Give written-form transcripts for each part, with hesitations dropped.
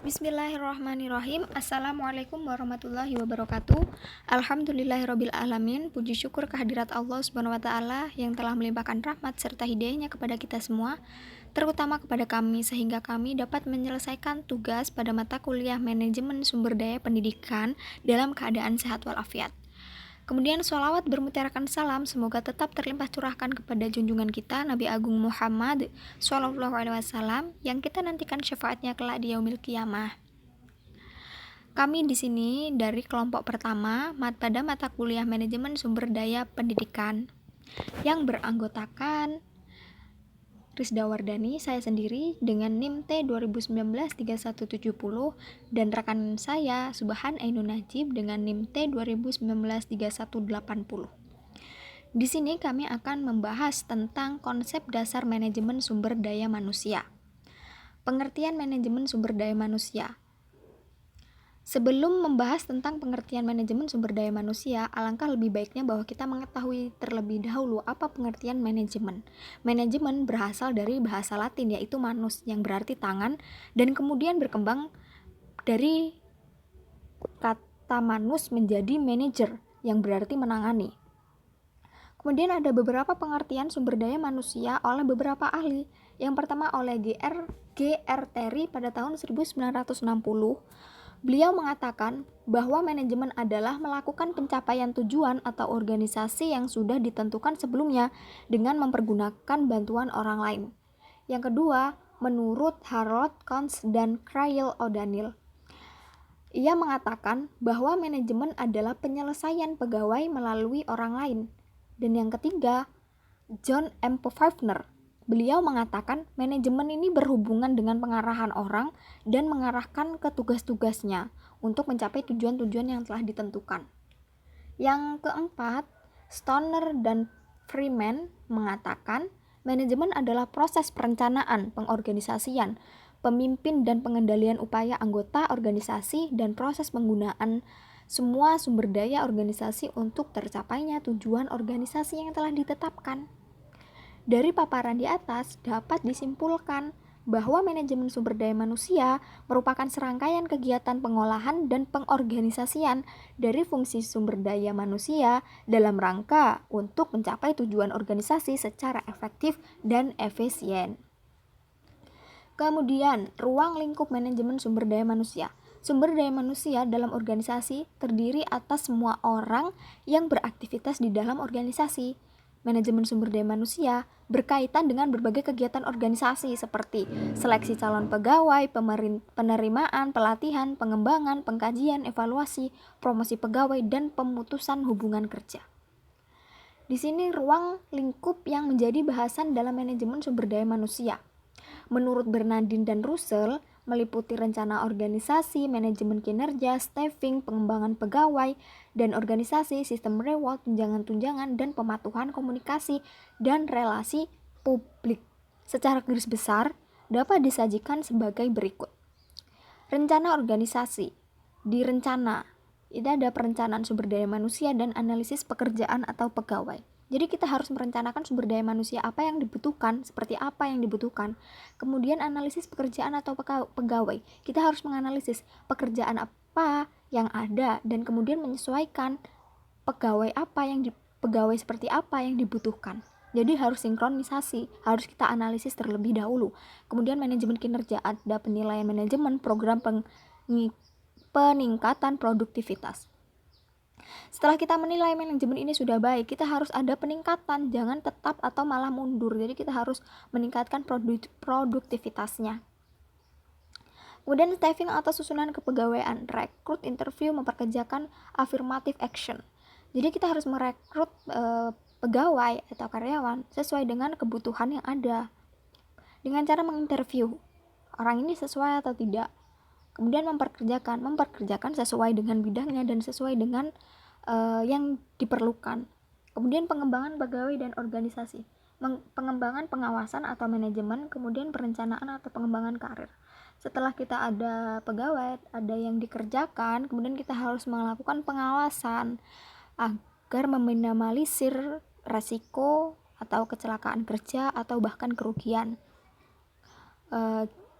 Bismillahirrahmanirrahim. Assalamualaikum warahmatullahi wabarakatuh. Alhamdulillahirabbil alamin. Puji syukur kehadirat Allah Subhanahu wa taala yang telah melimpahkan rahmat serta hidayahnya kepada kita semua, terutama kepada kami sehingga kami dapat menyelesaikan tugas pada mata kuliah Manajemen Sumber Daya Pendidikan dalam keadaan sehat walafiat. Kemudian sholawat bermutiarakan salam semoga tetap terlimpah curahkan kepada junjungan kita Nabi Agung Muhammad SAW yang kita nantikan syafaatnya kelak di yaumil qiyamah. Kami di sini dari kelompok pertama pada mata kuliah Manajemen Sumber Daya Pendidikan yang beranggotakan Rizda Wardani, saya sendiri dengan NIM T 2019-3170 dan rekan saya Subhan Ainun Najib dengan NIM T 2019-3180. Di sini kami akan membahas tentang konsep dasar manajemen sumber daya manusia. Pengertian manajemen sumber daya manusia. Sebelum membahas tentang pengertian manajemen sumber daya manusia, alangkah lebih baiknya bahwa kita mengetahui terlebih dahulu apa pengertian manajemen. Manajemen berasal dari bahasa Latin yaitu manus yang berarti tangan dan kemudian berkembang dari kata manus menjadi manager yang berarti menangani. Kemudian ada beberapa pengertian sumber daya manusia oleh beberapa ahli. Yang pertama oleh G.R. Terry pada tahun 1960. Beliau mengatakan bahwa manajemen adalah melakukan pencapaian tujuan atau organisasi yang sudah ditentukan sebelumnya dengan mempergunakan bantuan orang lain. Yang kedua, menurut Harold Kohns dan Cyril O'Daniel, ia mengatakan bahwa manajemen adalah penyelesaian pegawai melalui orang lain. Dan yang ketiga, John M. Pfeiffer. Beliau mengatakan manajemen ini berhubungan dengan pengarahan orang dan mengarahkan ke tugas-tugasnya untuk mencapai tujuan-tujuan yang telah ditentukan. Yang keempat, Stoner dan Freeman mengatakan manajemen adalah proses perencanaan, pengorganisasian, pemimpin dan pengendalian upaya anggota organisasi dan proses penggunaan semua sumber daya organisasi untuk tercapainya tujuan organisasi yang telah ditetapkan. Dari paparan di atas dapat disimpulkan bahwa manajemen sumber daya manusia merupakan serangkaian kegiatan pengolahan dan pengorganisasian dari fungsi sumber daya manusia dalam rangka untuk mencapai tujuan organisasi secara efektif dan efisien. Kemudian, ruang lingkup manajemen sumber daya manusia. Sumber daya manusia dalam organisasi terdiri atas semua orang yang beraktivitas di dalam organisasi. Manajemen sumber daya manusia berkaitan dengan berbagai kegiatan organisasi seperti seleksi calon pegawai, penerimaan, pelatihan, pengembangan, pengkajian, evaluasi, promosi pegawai, dan pemutusan hubungan kerja. Di sini ruang lingkup yang menjadi bahasan dalam manajemen sumber daya manusia. Menurut Bernardin dan Russell, meliputi rencana organisasi, manajemen kinerja, staffing, pengembangan pegawai, dan organisasi, sistem reward, tunjangan-tunjangan, dan pematuhan komunikasi dan relasi publik. Secara garis besar, dapat disajikan sebagai berikut. Rencana organisasi. Di rencana, itu ada perencanaan sumber daya manusia dan analisis pekerjaan atau pegawai. Jadi kita harus merencanakan sumber daya manusia apa yang dibutuhkan, seperti apa yang dibutuhkan. Kemudian analisis pekerjaan atau pegawai. Kita harus menganalisis pekerjaan apa yang ada dan kemudian menyesuaikan pegawai seperti apa yang dibutuhkan. Jadi harus sinkronisasi, harus kita analisis terlebih dahulu. Kemudian manajemen kinerja, ada penilaian manajemen, program peningkatan produktivitas. Setelah kita menilai manajemen ini sudah baik, kita harus ada peningkatan, jangan tetap atau malah mundur. Jadi kita harus meningkatkan produktivitasnya. Kemudian staffing atau susunan kepegawaian, rekrut, interview, memperkerjakan, affirmative action. Jadi kita harus merekrut pegawai atau karyawan sesuai dengan kebutuhan yang ada. Dengan cara menginterview orang ini sesuai atau tidak. Kemudian memperkerjakan sesuai dengan bidangnya dan sesuai dengan yang diperlukan. Kemudian pengembangan pegawai dan organisasi, pengembangan pengawasan atau manajemen, kemudian perencanaan atau pengembangan karir. Setelah kita ada pegawai, ada yang dikerjakan, kemudian kita harus melakukan pengawasan agar meminimalisir resiko atau kecelakaan kerja atau bahkan kerugian.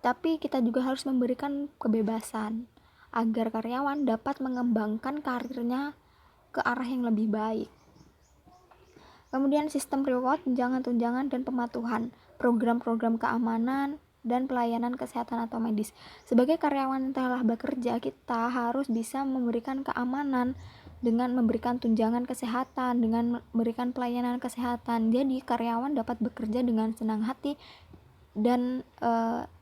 tapi kita juga harus memberikan kebebasan agar karyawan dapat mengembangkan karirnya ke arah yang lebih baik. Kemudian sistem reward, tunjangan-tunjangan, dan pematuhan, program-program keamanan, dan pelayanan kesehatan atau medis. Sebagai karyawan yang telah bekerja, kita harus bisa memberikan keamanan dengan memberikan tunjangan kesehatan, dengan memberikan pelayanan kesehatan. Jadi karyawan dapat bekerja dengan senang hati dan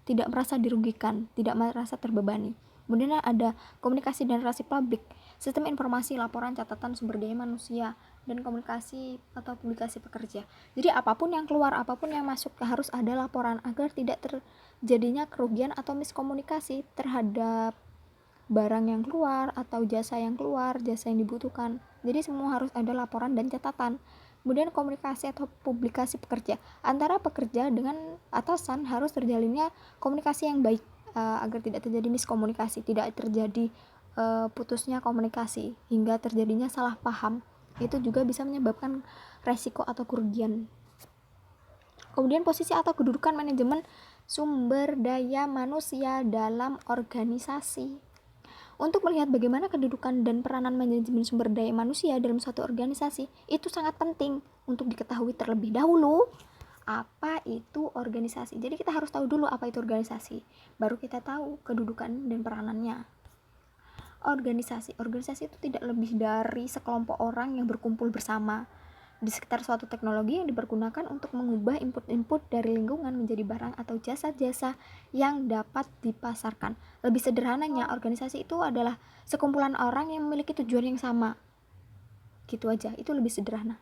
tidak merasa dirugikan, tidak merasa terbebani. Kemudian ada komunikasi dan relasi publik, sistem informasi, laporan, catatan, sumber daya manusia, dan komunikasi atau publikasi pekerja. Jadi apapun yang keluar, apapun yang masuk harus ada laporan agar tidak terjadinya kerugian atau miskomunikasi terhadap barang yang keluar atau jasa yang keluar, jasa yang dibutuhkan. Jadi semua harus ada laporan dan catatan. Kemudian komunikasi atau publikasi pekerja, antara pekerja dengan atasan harus terjalinnya komunikasi yang baik agar tidak terjadi miskomunikasi, tidak terjadi putusnya komunikasi hingga terjadinya salah paham. Itu juga bisa menyebabkan resiko atau kerugian. Kemudian posisi atau kedudukan manajemen sumber daya manusia dalam organisasi. Untuk melihat bagaimana kedudukan dan peranan manajemen sumber daya manusia dalam suatu organisasi, itu sangat penting untuk diketahui terlebih dahulu apa itu organisasi. Jadi kita harus tahu dulu apa itu organisasi, baru kita tahu kedudukan dan peranannya. Organisasi itu tidak lebih dari sekelompok orang yang berkumpul bersama di sekitar suatu teknologi yang dipergunakan untuk mengubah input-input dari lingkungan menjadi barang atau jasa-jasa yang dapat dipasarkan. Lebih sederhananya, organisasi itu adalah sekumpulan orang yang memiliki tujuan yang sama. Gitu aja, itu lebih sederhana.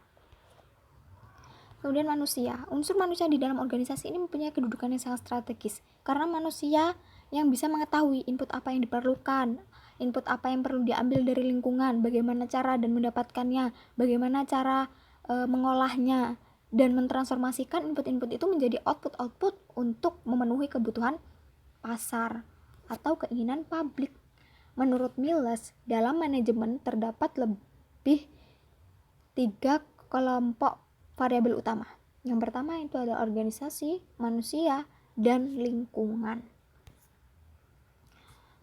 Kemudian manusia. Unsur manusia di dalam organisasi ini mempunyai kedudukan yang sangat strategis, karena manusia yang bisa mengetahui input apa yang diperlukan, input apa yang perlu diambil dari lingkungan, bagaimana cara dan mendapatkannya, bagaimana cara mengolahnya, dan mentransformasikan input-input itu menjadi output-output untuk memenuhi kebutuhan pasar atau keinginan publik. Menurut Miles, dalam manajemen terdapat lebih 3 kelompok variabel utama. Yang pertama itu adalah organisasi, manusia, dan lingkungan.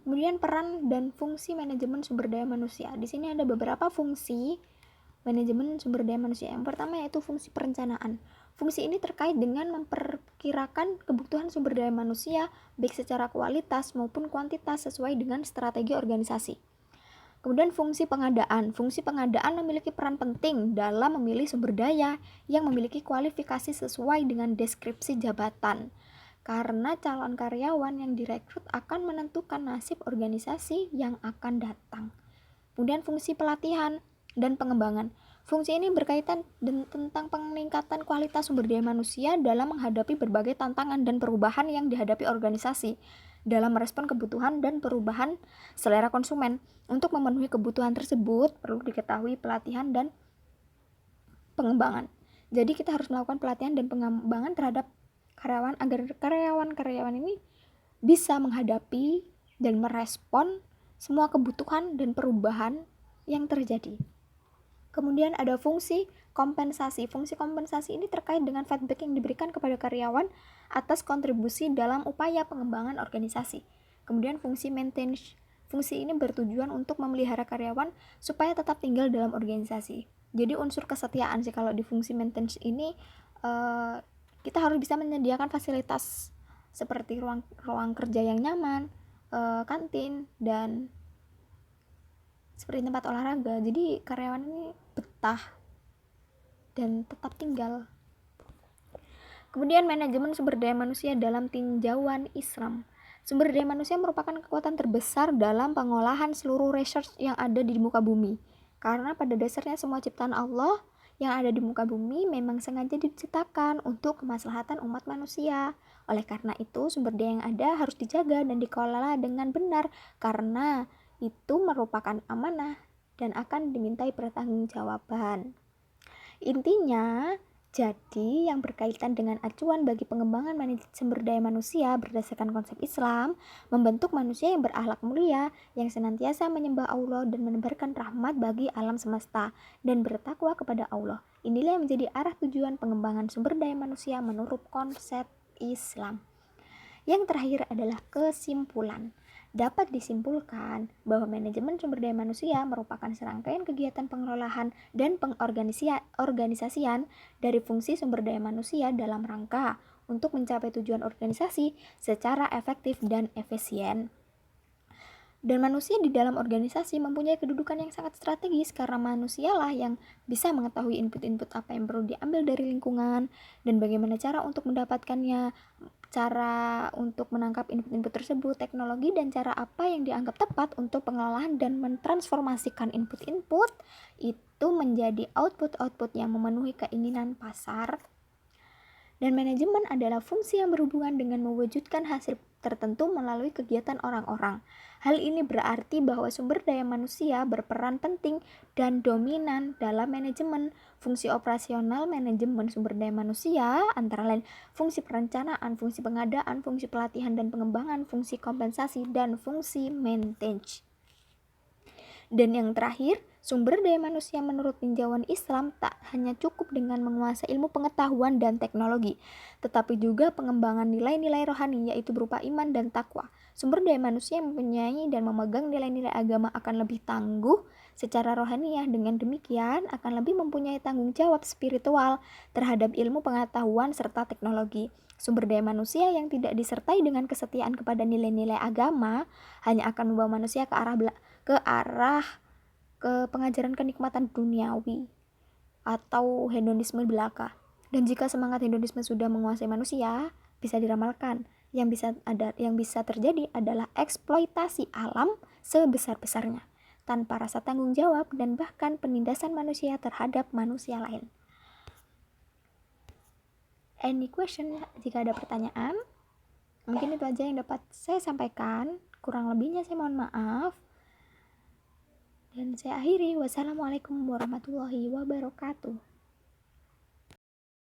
Kemudian peran dan fungsi manajemen sumber daya manusia. Di sini ada beberapa fungsi manajemen sumber daya manusia. Yang pertama yaitu fungsi perencanaan. Fungsi ini terkait dengan memperkirakan kebutuhan sumber daya manusia baik secara kualitas maupun kuantitas sesuai dengan strategi organisasi. Kemudian fungsi pengadaan. Fungsi pengadaan memiliki peran penting dalam memilih sumber daya yang memiliki kualifikasi sesuai dengan deskripsi jabatan. Karena calon karyawan yang direkrut akan menentukan nasib organisasi yang akan datang. Kemudian fungsi pelatihan dan pengembangan. Fungsi ini berkaitan tentang peningkatan kualitas sumber daya manusia dalam menghadapi berbagai tantangan dan perubahan yang dihadapi organisasi dalam merespon kebutuhan dan perubahan selera konsumen. Untuk memenuhi kebutuhan tersebut perlu diketahui pelatihan dan pengembangan. Jadi kita harus melakukan pelatihan dan pengembangan terhadap karyawan agar karyawan ini bisa menghadapi dan merespon semua kebutuhan dan perubahan yang terjadi. Kemudian ada fungsi kompensasi. Fungsi kompensasi ini terkait dengan feedback yang diberikan kepada karyawan atas kontribusi dalam upaya pengembangan organisasi. Kemudian fungsi maintenance. Fungsi ini bertujuan untuk memelihara karyawan supaya tetap tinggal dalam organisasi. Jadi unsur kesetiaan sih kalau di fungsi maintenance ini kita harus bisa menyediakan fasilitas seperti ruang kerja yang nyaman, kantin, dan seperti tempat olahraga. Jadi karyawan ini betah dan tetap tinggal. Kemudian manajemen sumber daya manusia dalam tinjauan Islam. Sumber daya manusia merupakan kekuatan terbesar dalam pengolahan seluruh resource yang ada di muka bumi. Karena pada dasarnya semua ciptaan Allah yang ada di muka bumi memang sengaja diciptakan untuk kemaslahatan umat manusia. Oleh karena itu, sumber daya yang ada harus dijaga dan dikelola dengan benar karena itu merupakan amanah dan akan dimintai pertanggungjawaban. Intinya, jadi yang berkaitan dengan acuan bagi pengembangan sumber daya manusia berdasarkan konsep Islam, membentuk manusia yang berakhlak mulia, yang senantiasa menyembah Allah dan menebarkan rahmat bagi alam semesta, dan bertakwa kepada Allah. Inilah yang menjadi arah tujuan pengembangan sumber daya manusia menurut konsep Islam. Yang terakhir adalah kesimpulan. Dapat disimpulkan bahwa manajemen sumber daya manusia merupakan serangkaian kegiatan pengelolaan dan pengorganisasian dari fungsi sumber daya manusia dalam rangka untuk mencapai tujuan organisasi secara efektif dan efisien. Dan manusia di dalam organisasi mempunyai kedudukan yang sangat strategis karena manusialah yang bisa mengetahui input-input apa yang perlu diambil dari lingkungan dan bagaimana cara untuk mendapatkannya, cara untuk menangkap input-input tersebut, teknologi dan cara apa yang dianggap tepat untuk pengelolaan dan mentransformasikan input-input itu menjadi output-output yang memenuhi keinginan pasar. Dan manajemen adalah fungsi yang berhubungan dengan mewujudkan hasil tertentu melalui kegiatan orang-orang. Hal ini berarti bahwa sumber daya manusia berperan penting dan dominan dalam manajemen. Fungsi operasional manajemen sumber daya manusia antara lain fungsi perencanaan, fungsi pengadaan, fungsi pelatihan dan pengembangan, fungsi kompensasi, dan fungsi maintenance. Dan yang terakhir, sumber daya manusia menurut tinjauan Islam tak hanya cukup dengan menguasai ilmu pengetahuan dan teknologi, tetapi juga pengembangan nilai-nilai rohani yaitu berupa iman dan takwa. Sumber daya manusia yang mempunyai dan memegang nilai-nilai agama akan lebih tangguh secara rohaniah, dengan demikian akan lebih mempunyai tanggung jawab spiritual terhadap ilmu pengetahuan serta teknologi. Sumber daya manusia yang tidak disertai dengan kesetiaan kepada nilai-nilai agama hanya akan membawa manusia ke arah pengajaran kenikmatan duniawi atau hedonisme belaka. Dan jika semangat hedonisme sudah menguasai manusia, bisa diramalkan yang bisa terjadi adalah eksploitasi alam sebesar-besarnya tanpa rasa tanggung jawab dan bahkan penindasan manusia terhadap manusia lain. Any question? Jika ada pertanyaan, mungkin itu aja yang dapat saya sampaikan. Kurang lebihnya saya mohon maaf. Dan saya akhiri. Wassalamualaikum warahmatullahi wabarakatuh.